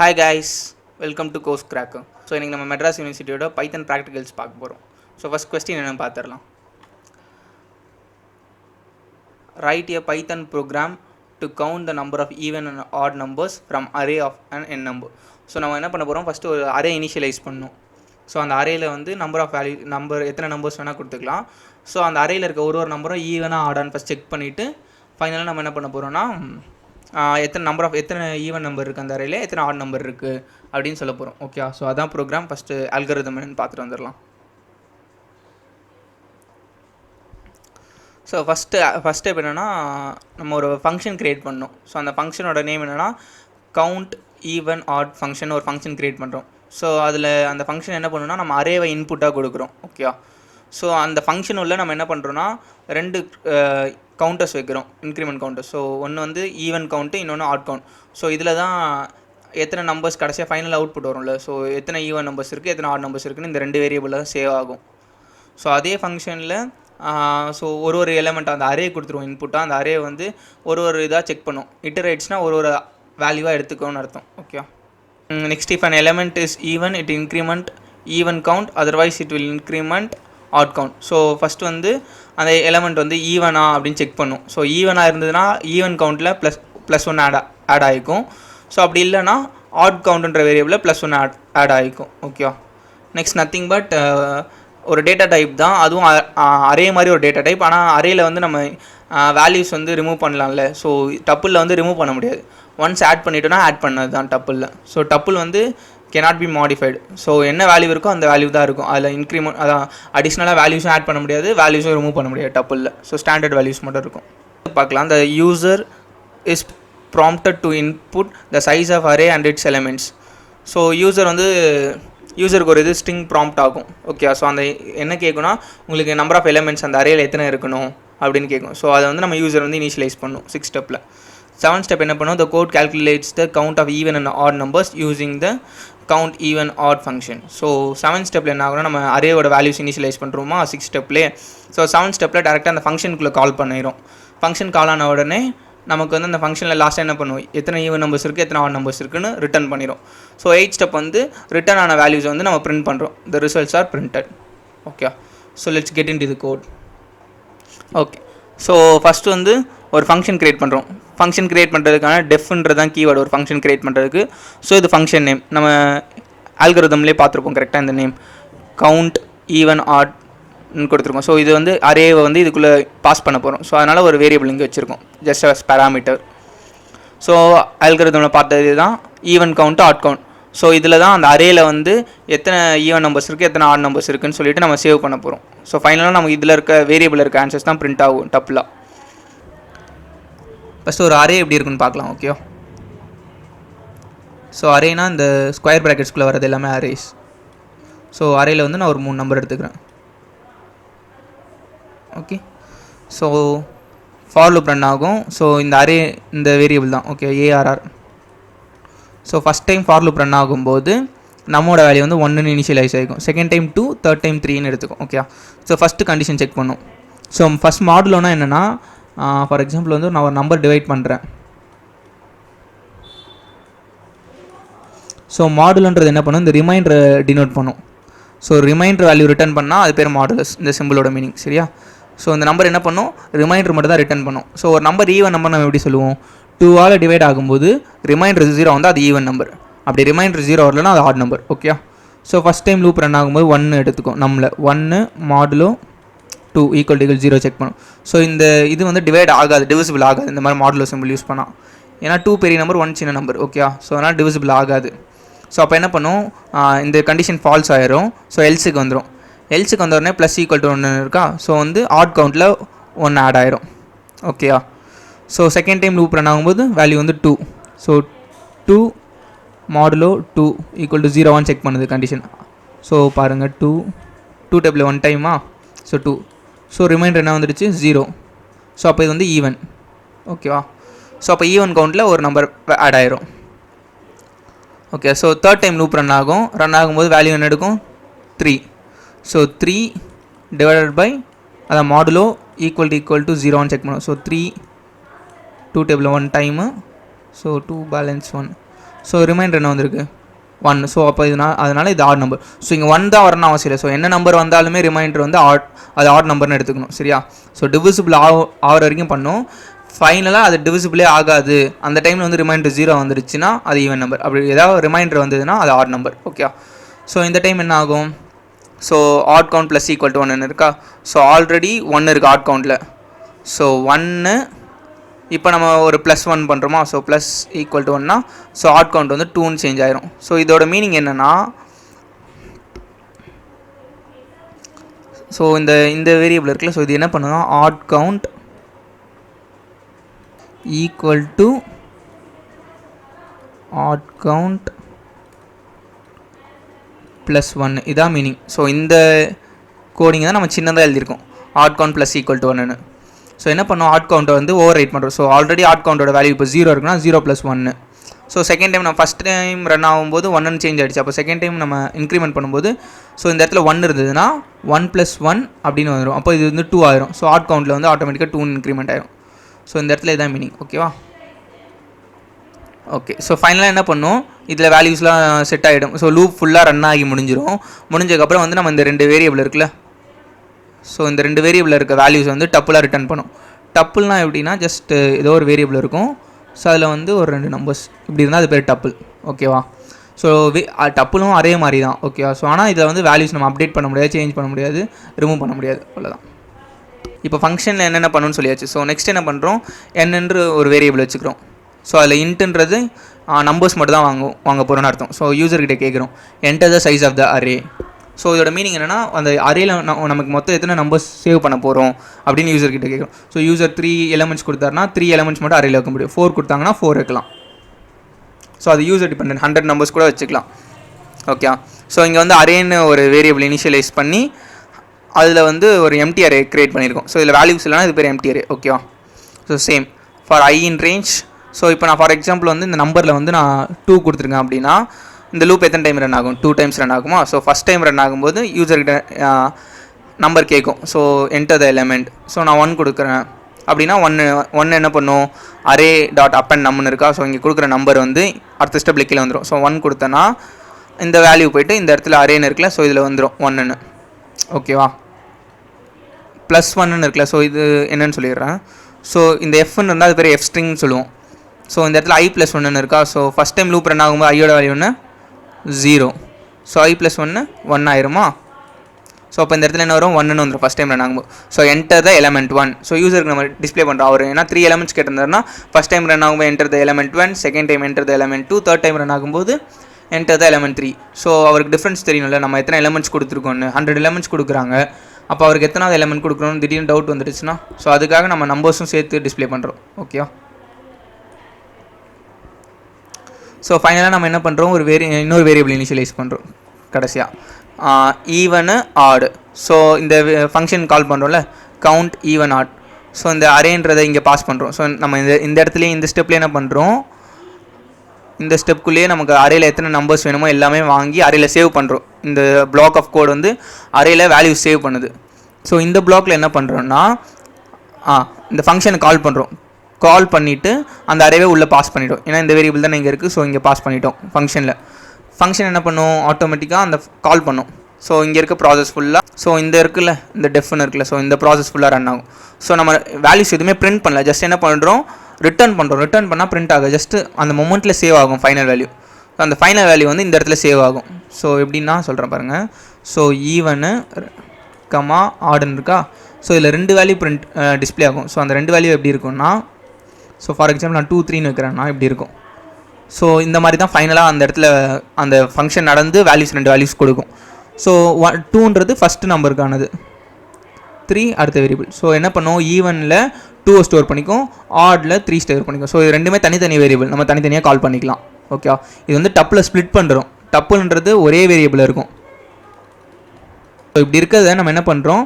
Hi guys, welcome to Course Cracker. So இன்னைக்கு நம்ம மெட்ராஸ் யூனிவர்சிட்டியோட பைத்தன் practicals பார்க்க போகிறோம். ஸோ ஃபஸ்ட் கொஸ்டின் என்னென்னு பார்த்துடலாம். Right a Python program to count the number of even and odd numbers from array of an n number. So நம்ம என்ன பண்ண போகிறோம், ஃபஸ்ட்டு ஒரு அரே இனிஷியலைஸ் பண்ணணும். ஸோ அந்த அரேயில் வந்து நம்பர் எத்தனை நம்பர்ஸ் வேணால் கொடுத்துக்கலாம். ஸோ அந்த அரேயில் இருக்க ஒரு நம்பரும் ஈவனாக ஆடான்னு ஃபஸ்ட் செக் பண்ணிவிட்டு ஃபைனலாக நம்ம என்ன பண்ண போகிறோம்னா எத்தனை ஈவன் நம்பர் இருக்குது அந்த அரேயில், எத்தனை ஆட் நம்பர் இருக்குது அப்படின்னு சொல்ல போகிறோம். ஓகே, ஸோ அதான் ப்ரோக்ராம். ஃபஸ்ட்டு அல்காரிதம் என்னன்னு பார்த்துட்டு வந்துடலாம். ஸோ ஃபஸ்ட் ஸ்டெப் என்னென்னா, நம்ம ஒரு ஃபங்க்ஷன் க்ரியேட் பண்ணணும். ஸோ அந்த ஃபங்க்ஷனோட நேம் என்னென்னா கவுண்ட் ஈவன் ஆட் ஃபங்க்ஷன் ஒரு ஃபங்க்ஷன் க்ரியேட் பண்ணுறோம். ஸோ அதில் அந்த ஃபங்க்ஷன் என்ன பண்ணணும்னா நம்ம அரேவை இன்புட்டாக கொடுக்குறோம். ஓகே, ஸோ அந்த ஃபங்க்ஷன் உள்ள நம்ம என்ன பண்ணுறோன்னா ரெண்டு கவுண்டர்ஸ் வைக்கிறோம், இன்க்ரிமெண்ட் கவுண்டர்ஸ். ஸோ ஒன்று வந்து ஈவன் கவுண்ட்டு, இன்னொன்று ஆட் கவுண்ட். ஸோ இதில் தான் எத்தனை நம்பர்ஸ் கடைசியாக ஃபைனல் அவுட்புட் வரும்ல, ஸோ எத்தனை ஈவன் நம்பர்ஸ் இருக்குது எத்தனை ஆட் நம்பர்ஸ் இருக்குன்னு இந்த ரெண்டு வேரியபிளில் தான் சேவ் ஆகும். ஸோ அதே ஃபங்க்ஷனில் ஸோ ஒரு எலமெண்ட் அந்த அரே கொடுத்துருவோம் இன்புட்டாக. அந்த அரே வந்து ஒரு இதாக செக் பண்ணும். இட்டரேட்ஸ்னால் ஒரு வேல்யூவாக எடுத்துக்கோன்னு அர்த்தம். Okay, next if an element is even it increment even count, otherwise it will increment odd count. So first வந்து அந்த எலமெண்ட் வந்து ஈவனா அப்படின்னு செக் பண்ணும். ஸோ ஈவனாக இருந்ததுன்னா ஈவன் கவுண்ட்டில் ப்ளஸ் ஒன் ஆட் ஆகிக்கும். ஸோ அப்படி இல்லைனா ஆட் கவுண்ட்ன்ற வேரியபிளில் +1 ஆட் ஆகிக்கும். ஓகே, நெக்ஸ்ட் நத்திங் பட் ஒரு டேட்டா டைப் தான், அதுவும் அரே மாதிரி ஒரு டேட்டா டைப். ஆனால் அரேயில் வந்து நம்ம வேல்யூஸ் வந்து ரிமூவ் பண்ணலாம்ல. ஸோ டப்புளில் வந்து ரிமூவ் பண்ண முடியாது. ஒன்ஸ் ஆட் பண்ணிட்டோன்னா ஆட் பண்ணது தான் டப்புளில். ஸோ டப்புள் வந்து cannot be modified. ஸோ என்ன வேல்யூ இருக்கோ அந்த வேல்யூ தான் இருக்கும். அதில் இன்க்ரிமெண்ட் அதான் அடிஷ்னலாக வேல்யூஸும் ஆட் பண்ண முடியாது, வேல்யூஸும் ரிமூவ் பண்ண முடியாது டப்புளில். ஸோ ஸ்டாண்டர்ட் வேல்யூஸ் மட்டும் இருக்கும். பார்க்கலாம், the user is prompted to input the size of array and its elements. So யூசருக்கு ஒரு ஸ்ட்ரிங் ப்ராம்ப்ட் ஆகும். ஓகே, ஸோ அந்த என்ன கேட்கும்னா உங்களுக்கு நம்பர் ஆஃப் எலிமெண்ட்ஸ் அந்த அரேயில் எத்தனை இருக்கணும் அப்படின்னு கேட்கும். ஸோ அதை வந்து நம்ம யூசர் வந்து இனிஷியலைஸ் பண்ணும் 6 ஸ்டெப்பில். 7th ஸ்டெப் என்ன பண்ணும், the code calculates the count of even and odd numbers using the count even odd function. So 7th ஸ்டெப்பில் என்ன ஆகும்னா நம்ம அரேயோட வேல்யூஸ் இனிஷியலைஸ் பண்ணுறோமா 6 ஸ்டெப்லேயே. ஸோ 7th ஸ்டெப்பில் டேரெக்டாக அந்த ஃபங்க்ஷனுக்குள்ளே கால் பண்ணிடும். ஃபங்க்ஷன் கால் ஆன உடனே நமக்கு வந்து அந்த ஃபங்க்ஷனில் லாஸ்ட்டாக என்ன பண்ணுவோம், எத்தனை ஈவன் நம்பர்ஸ் இருக்குது எத்தனை ஆட் நம்பர்ஸ் இருக்குன்னு ரிட்டர்ன் பண்ணிடும். ஸோ 8th ஸ்டெப் வந்து ரிட்டர்ன் ஆன வேல்யூஸ் வந்து நம்ம பிரிண்ட் பண்ணுறோம். the results are printed. Okay, so let's get into the code. Okay, so first வந்து ஒரு ஃபங்க்ஷன் க்ரியேட் பண்ணுறோம். ஃபங்க்ஷன் க்ரியேட் பண்ணுறதுக்கான டெஃப்ன்றது தான் கீவேர்டு ஒரு ஃபங்க்ஷன் க்ரியேட் பண்ணுறதுக்கு. ஸோ இது ஃபங்க்ஷன் நேம் நம்ம ஆல்கரிதம்லேயே பார்த்துருப்போம் கரெக்டாக. இந்த நேம் கவுண்ட் ஈவன் ஆட்னு கொடுத்துருக்கோம். ஸோ இது வந்து அரேவை வந்து இதுக்குள்ளே பாஸ் பண்ண போகிறோம். ஸோ அதனால் ஒரு வேரியபிள் இங்கே வச்சுருக்கோம், ஜஸ்ட் அஸ் பேராமீட்டர். ஸோ ஆல்கரிதமில் பார்த்தது தான் even count odd count. So இதில் தான் அந்த அரேயில் வந்து எத்தனை ஈவன் நம்பர்ஸ் இருக்குது எத்தனை ஆட் நம்பர்ஸ் இருக்குன்னு சொல்லிட்டு நம்ம சேவ் பண்ண போகிறோம். ஸோ ஃபைனலாக நமக்கு இதில் இருக்க வேரியபிள் இருக்க ஆன்சர்ஸ் தான் பிரிண்ட் ஆகும் டப்புலாக. ஃபஸ்ட்டு ஒரு அரே எப்படி இருக்குன்னு பார்க்கலாம். ஓகே, ஸோ அரேனா இந்த ஸ்கொயர் ப்ராக்கெட்ஸ்குள்ளே வரது எல்லாமே அரேஸ். ஸோ அரேயில் வந்து நான் ஒரு 3 நம்பர் எடுத்துக்கிறேன். Okay, so for loop run ஆகும். ஸோ இந்த அரே இந்த வேரியபிள் தான். Okay, ARR. So first time for loop run ஆகும்போது நம்மளோட வேல்யூ வந்து 1ன்னு இனிஷியலைஸ் ஆகிக்கும். செகண்ட் டைம் 2, தேர்ட் டைம் 3ன்னு எடுத்துக்கும். Okay, so first condition check பண்ணும். ஸோ ஃபஸ்ட் மாடுலோனா என்னென்னா, ஃபார் எக்ஸாம்பிள் வந்து நான் ஒரு நம்பர் டிவைட் பண்ணுறேன். ஸோ மாடுலன்றது என்ன பண்ணும், இந்த ரிமைண்டரை டினோட் பண்ணும். ஸோ ரிமைண்டர் வேல்யூ ரிட்டர்ன் பண்ணால் அது பேர் மாடுலஸ், இந்த சிம்பிளோட மீனிங். சரியா? ஸோ இந்த நம்பர் என்ன பண்ணும், ரிமைண்டர் மட்டும் தான் ரிட்டர்ன் பண்ணும். ஸோ ஒரு நம்பர் ஈவன் நம்பர் நம்ம எப்படி சொல்லுவோம், 2ஆல் டிவைட் ஆகும்போது ரிமைண்டர் 0 வந்து அது ஈவன் நம்பர். அப்படி ரிமைண்டர் 0 வரலன்னா அது odd number. Okay, so first time loop run ஆகும்போது 1 எடுத்துக்கும். நம்மள 1 மாடுலோ 2 = 0 செக் பண்ணும். ஸோ இந்த இது வந்து டிவைட் ஆகாது, டிவிசிபிள் ஆகாது இந்த மாதிரி மாடுலோ சிம்பிள் யூஸ் பண்ணால். ஏன்னா 2 பெரிய நம்பர் 1 சின்ன நம்பர். ஓகே, ஸோ அதனால் டிவிசிபிள் ஆகாது. ஸோ அப்போ என்ன பண்ணும், இந்த கண்டிஷன் ஃபால்ஸ் ஆயிரும். ஸோ எல்ஸுக்கு வந்துடும். எல்ஸுக்கு வந்த உடனே +=1 இருக்கா. ஸோ வந்து ஆட் கவுண்ட்டில் 1 ஆட் ஆயிரும். ஓகேயா? So second time loop run ஆகும்போது வேல்யூ வந்து 2. ஸோ 2 மாடுலோ 2 = 0 செக் பண்ணுது கண்டிஷன். ஸோ பாருங்கள் 2 டேபிள் 1 டைமா. ஸோ 2. ஸோ ரிமைண்டர் என்ன வந்துடுச்சு 0. ஸோ அப்போ இது வந்து ஈவன். ஓகேவா? ஸோ அப்போ ஈவன் கவுண்ட்டில் ஒரு நம்பர் ஆட் ஆயிரும். Okay, so third time loop run ஆகும்போது வேல்யூ என்ன எடுக்கும் 3. ஸோ 3 டிவைடட் பை அதை மாடுலோ = 0 செக் பண்ணும். So 3 2 table 1 time. So 2 balance 1. So remainder என்ன வந்திருக்கு 1. ஸோ அப்போ அதனால் இது ஆட் நம்பர். ஸோ இங்கே 1 தான் வரணும் அவசியம் இல்லை. ஸோ என்ன நம்பர் வந்தாலுமே ரிமைண்டர் வந்து அது ஆட் நம்பர்னு எடுத்துக்கணும். சரியா? ஸோ டிவிசிபிள் ஆகிற வரைக்கும் பண்ணும். ஃபைனலாக அது டிவிசிபிளே ஆகாது, அந்த டைமில் வந்து ரிமைண்டர் 0 வந்துருச்சுன்னா அது ஈவன் நம்பர். அப்படி ஏதாவது ரிமைண்டர் வந்ததுன்னா அது ஆட் நம்பர். ஓகே. ஸோ இந்த டைம் என்ன ஆகும்? So odd count plus equal to 1 இருக்கா? ஸோ ஆல்ரெடி 1 இருக்குது ஆட் கவுண்டில். ஸோ 1 இப்போ நம்ம ஒரு +1 பண்ணுறோமா? ஸோ ப்ளஸ் ஈக்குவல் டு 1னா ஸோ ஆட் கவுண்ட் வந்து 2ன்னு சேஞ்ச் ஆயிரும். ஸோ இதோட மீனிங் என்னென்னா, ஸோ இந்த வேரியபிள் இருக்குல்ல, ஸோ இது என்ன பண்ணுன்னா odd count equal to odd count +1 இதான் மீனிங். ஸோ இந்த கோடிங் தான் நம்ம சின்னதாக எழுதியிருக்கோம், odd count plus equal to 1ன்னு. ஸோ என்ன பண்ணோம்? ஆட் கவுண்ட்டை வந்து ஓவர் ரைட் பண்ணுறோம். ஸோ ஆல்ரெடி ஆட் கவுண்டோட வேல்யூ இப்போ 0 இருக்குன்னா 0 + 1. ஸோ செகண்ட் டைம் நம்ம ஃபஸ்ட் டைம் ரன் ஆகும்போது 1ன்னு சேஞ்ச் ஆகிடுச்சு. அப்போ செகண்ட் டைம் நம்ம இன்க்ரிமெண்ட் பண்ணும்போது ஸோ இந்த இடத்துல 1 இருந்ததுன்னா 1 + 1 அப்படின்னு வந்துடும். அப்போ இது வந்து 2 ஆயிரும். ஸோ ஆட் கவுண்ட்டில் வந்து ஆட்டோமேட்டிக்காக 2 இன்க்ரிமெண்ட் ஆயிரும். ஸோ இந்த இடத்துல இதான் மீனிங். ஓகேவா? ஓகே. ஸோ ஃபைனலாக என்ன பண்ணும்? இதில் வேல்யூஸ்லாம் செட் ஆகிடும். ஸோ லூப் ஃபுல்லாக ரன் ஆகி முடிஞ்சதுக்கப்புறம் வந்து நம்ம இந்த 2 வேரியபிள் இருக்குல்ல, ஸோ இந்த 2 வேரியபிளில் இருக்க வேல்யூஸ் வந்து டப்புளாக ரிட்டர்ன் பண்ணும். டப்புள்னால் எப்படின்னா ஜஸ்ட் ஏதோ ஒரு வேரியபிள் இருக்கும். ஸோ அதில் வந்து ஒரு 2 நம்பர்ஸ் இப்படி இருந்தால் அது பேர் டப்புள். ஓகேவா? ஸோ டப்புளும் அதே மாதிரி தான். ஓகேவா? ஸோ ஆனால் இதில் வந்து வேல்யூஸ் நம்ம அப்டேட் பண்ண முடியாது, சேஞ்ச் பண்ண முடியாது, ரிமூவ் பண்ண முடியாது. அவ்வளோதான். இப்போ ஃபங்க்ஷனில் என்னென்ன பண்ணணும்னு சொல்லியாச்சு. ஸோ நெக்ஸ்ட் என்ன பண்ணுறோம்? என்னென்று ஒரு வேரியபிள் வச்சுக்கிறோம். ஸோ அதில் இன்ட்டுன்றது நம்பர்ஸ் மட்டும் தான் வாங்க போகிறோன்னு அர்த்தம். ஸோ யூசர்கிட்ட கேட்குறோம் enter the size of the array. So இதோட மீனிங் என்னென்னா, அந்த அரேயில் நமக்கு மொத்தம் எத்தனை நம்பர்ஸ் சேவ் பண்ண போகிறோம் அப்படின்னு யூசர்கிட்ட கேட்குறோம். ஸோ யூசர் 3 எலமெண்ட்ஸ் கொடுத்தாருனா 3 எலமெண்ட்ஸ் மட்டும் அரேயில் வைக்க முடியும். 4 கொடுத்தாங்கன்னா 4 வைக்கலாம். ஸோ அது யூசர் டிபெண்டன்ட், 100 நம்பர்ஸ் கூட வச்சுக்கலாம். ஓகே. ஸோ இங்கே வந்து அரேன்னு ஒரு வேரியபிள் இனிஷியலைஸ் பண்ணி அதில் வந்து ஒரு எம்டி அரே க்ரியேட் பண்ணியிருக்கோம். ஸோ இதில் வேல்யூஸ் இல்லைனா இது பேர் எம்டி அரே. ஓகேவா? So same for I in range. So இப்போ நான் ஃபார் எக்ஸாம்பிள் வந்து இந்த நம்பரில் வந்து நான் 2 கொடுத்துருக்கேன் அப்படின்னா இந்த லூப் எத்தனை டைம் ரன் ஆகும்? 2 டைம்ஸ் ரன் ஆகுமா? ஸோ ஃபஸ்ட் டைம் ரன் ஆகும்போது யூசர்கிட்ட நம்பர் கேட்கும். So enter the element. So நான் 1 கொடுக்குறேன் அப்படின்னா 1 என்ன பண்ணும்? அரே டாட் அப் அண்ட் நம்னு இருக்கா? ஸோ இங்கே கொடுக்குற நம்பர் வந்து அடுத்த ஸ்டெப்பில் கீழே வந்துடும். ஸோ 1 கொடுத்தேன்னா இந்த வேல்யூ போய்ட்டு இந்த இடத்துல அரேன்னு இருக்குல்ல, ஸோ இதில் வந்துடும் 1ன்னு. ஓகேவா? +1ன்னு இருக்குல்ல, ஸோ இது என்னன்னு சொல்லிடுறேன். ஸோ இந்த எஃப்னு இருந்தால் அது பேர் எஃப் ஸ்ட்ரிங்னு சொல்லுவோம். ஸோ இந்த இடத்துல I + 1ன்னு இருக்கா? So first time loop run ஆகும்போது ஐயோட வேல்யூ ஒன்று 0. ஸோ I + 1 1 ஆயிருமா? ஸோ அப்போ இந்த இடத்துல என்ன வரும்? 1ன்னு வந்துடும் ஃபஸ்ட் டைம் ரன் ஆகும்போது. So enter the element 1. So யூசருக்கு நம்ம டிஸ்பிளே பண்ணுறோம். அவர் ஏன்னா 3 எலமெண்ட்ஸ் கேட்டிருந்தாருன்னா ஃபஸ்ட் டைம் ரன் ஆகும்போது enter the element 1, second time enter the element 2, third time run ஆகும்போது என்டர் த எலமெண்ட் 3. ஸோ அவருக்கு டிஃப்ரென்ஸ் தெரியணும்ல, நம்ம எத்தனை எலமெண்ட்ஸ் கொடுத்துருக்கோன்னு. 100 எலமெண்ட்ஸ் கொடுக்குறாங்க. அப்போ அவருக்கு எத்தனாவது எலமெண்ட் கொடுக்கணும்னு திடீர்னு டவுட் வந்துடுச்சுன்னா ஸோ அதுக்காக நம்ம நம்பர்ஸும் சேர்த்து டிஸ்பிளே பண்ணுறோம். ஓகே. ஸோ ஃபைனலாக நம்ம என்ன பண்ணுறோம்? இன்னொரு வேரியபிள் இனிஷியலைஸ் பண்ணுறோம் கடைசியாக, ஈவனு ஆடு. ஸோ இந்த ஃபங்க்ஷன் கால் பண்ணுறோம்ல, கவுண்ட் ஈவன் ஆட். ஸோ இந்த அரேன்றதை இங்கே பாஸ் பண்ணுறோம். ஸோ நம்ம இந்த இடத்துலையே இந்த ஸ்டெப்லேயே என்ன பண்ணுறோம்? இந்த ஸ்டெப்புக்குள்ளேயே நமக்கு அரேயில் எத்தனை நம்பர்ஸ் வேணுமோ எல்லாமே வாங்கி அரேயில் சேவ் பண்ணுறோம். இந்த பிளாக் ஆஃப் கோட் வந்து அரேயில் வேல்யூ சேவ் பண்ணுது. ஸோ இந்த பிளாக்ல என்ன பண்ணுறோன்னா இந்த ஃபங்க்ஷனை கால் பண்ணுறோம். கால் பண்ணிவிட்டு அந்த அரேவே உள்ளே பாஸ் பண்ணிவிட்டோம். ஏன்னா இந்த வேரியபிள் தான் இங்கே இருக்குது. ஸோ இங்கே பாஸ் பண்ணிட்டோம் ஃபங்க்ஷனில். ஃபங்க்ஷன் என்ன பண்ணும்? ஆட்டோமேட்டிக்காக அந்த கால் பண்ணும். ஸோ இங்கே இருக்க ப்ராசஸ் ஃபுல்லாக, ஸோ இந்த இருக்குல்ல, இந்த டெஃப்னு இருக்குல்ல, ஸோ இந்த ப்ராசஸ் ஃபுல்லாக ரன் ஆகும். ஸோ நம்ம வேல்யூஸ் எதுவுமே பிரிண்ட் பண்ணல, ஜஸ்ட் என்ன பண்ணுறோம்? ரிட்டர்ன் பண்ணுறோம். ரிட்டர்ன் பண்ணால் பிரிண்ட் ஆகும். ஜஸ்ட்டு அந்த மொமெண்ட்டில் சேவ் ஆகும் ஃபைனல் வேல்யூ. ஸோ அந்த ஃபைனல் வேல்யூ வந்து இந்த இடத்துல சேவ் ஆகும். ஸோ எப்படின்னா சொல்கிறேன் பாருங்கள். ஸோ ஈவனு கமா ஆடுன்னு இருக்கா? ஸோ இதில் 2 வேல்யூ பிரிண்ட் டிஸ்பிளே ஆகும். ஸோ அந்த 2 வேல்யூ எப்படி இருக்கும்னா, ஸோ ஃபார் எக்ஸாம்பிள் நான் 2, 3ன்னு வைக்கிறேன்னா இப்படி இருக்கும். ஸோ இந்த மாதிரி தான் ஃபைனலாக அந்த இடத்துல அந்த ஃபங்க்ஷன் நடந்து வேல்யூஸ் 2 வேல்யூஸ் கொடுக்கும். ஸோ 2ன்றது ஃபஸ்ட்டு நம்பருக்கானது, 3 அடுத்த வேரியபிள். ஸோ என்ன பண்ணுவோம்? ஈவனில் 2 ஸ்டோர் பண்ணிக்கும், ஆடில் 3 ஸ்டோர் பண்ணிக்கும். ஸோ இது ரெண்டுமே தனித்தனி வேரியபிள், நம்ம தனித்தனியாக கால் பண்ணிக்கலாம். ஓகே. இது வந்து டப்பில் ஸ்ப்ளிட் பண்ணுறோம். டப்புன்றது ஒரே வேரியபிள் இருக்கும். ஸோ இப்படி இருக்கிறத நம்ம என்ன பண்ணுறோம்?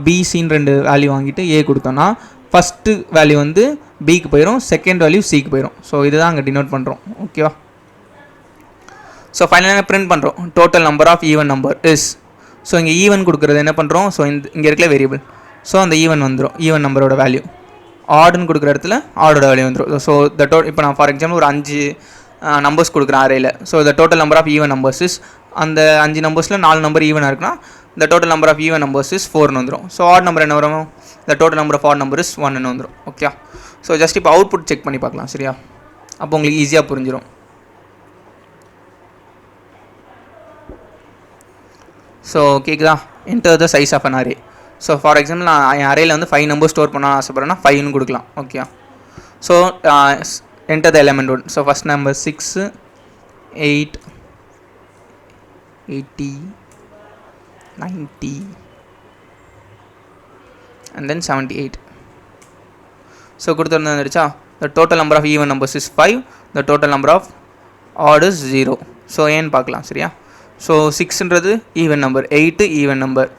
பிசின்னு 2 வேல்யூ வாங்கிட்டு ஏ கொடுத்தோன்னா ஃபஸ்ட்டு வேல்யூ வந்து பிக்கு போயிடும், செகண்ட் வேல்யூ சிக்கு போயிடும். ஸோ இதுதான் அங்கே டினோட் பண்ணுறோம். ஓகேவா? ஸோ ஃபைனலாக பிரிண்ட் பண்ணுறோம் total number of even number is. So இங்கே ஈவன் கொடுக்குறது என்ன பண்ணுறோம்? ஸோ இங்கே இருக்கிற வேரியபிள். ஸோ அந்த ஈவன் வந்துடும், ஈவன் நம்பரோட வேல்யூ. ஆடுன்னு கொடுக்குற இடத்துல ஆடோட வேல்யூ வந்துடும். ஸோ இப்போ நான் ஃபார் எக்ஸாம்பிள் ஒரு 5 நம்பர்ஸ் கொடுக்குறேன் அரேயில். So the total number of even numbers is, அந்த 5 நம்பர்ஸில் 4 நம்பர் ஈவனாக இருக்குன்னா the total number of even numbers is 4னு வந்துடும். ஸோ ஆட் நம்பர் என்ன வரும், the total number of odd number is 1னு வந்துடும். ஓகே, ஸோ ஜஸ்ட் இப்போ அவுட்புட் செக் பண்ணி பார்க்கலாம். சரியா, அப்போ உங்களுக்கு ஈஸியாக புரிஞ்சிடும். ஸோ கேட்குதா, enter the size of an array. So for example நான் என் அரேயில் வந்து 5 நம்பர் ஸ்டோர் பண்ண ஆசைப்பட்றேன்னா 5னு கொடுக்கலாம். Okay, so enter the element one. So first number 6, 8, 80, 90 and then 78. So கொடுத்துருந்து வந்துருச்சா. The total number of even numbers is 5, the total number of odd is 0. So ஏன்னு பார்க்கலாம். சரியா, ஸோ 6ன்றது ஈவன் நம்பர், 8 ஈவன் நம்பர்,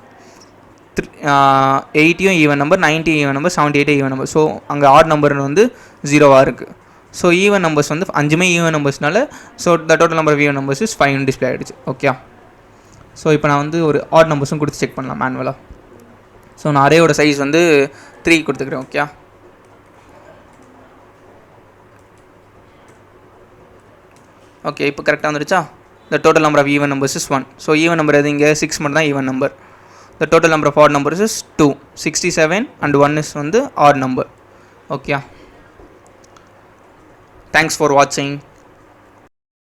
80யும் even number, 90 even number, 78 even number. So அங்கே odd number வந்து 0வாக இருக்குது. ஸோ ஈவன் நம்பர்ஸ் வந்து 5மே ஈவன் நம்பர்ஸ்னால so the total number of even numbers is 5 display ஆகிடுச்சு. ஓகே, ஸோ இப்போ நான் வந்து ஒரு ஆட் நம்பர்ஸும் கொடுத்து செக் பண்ணலாம் மேனுவலாக. ஸோ நான் அரேயோட சைஸ் வந்து 3 கொடுத்துக்கிறேன். ஓகே, ஓகே இப்போ கரெக்டாக வந்துருச்சா. The total number of even numbers is 1. So even number எது, இங்கே 6 மட்டும் தான் even number. The total number of odd numbers is 2. 67 and 1 is odd number. Okay. Thanks for watching.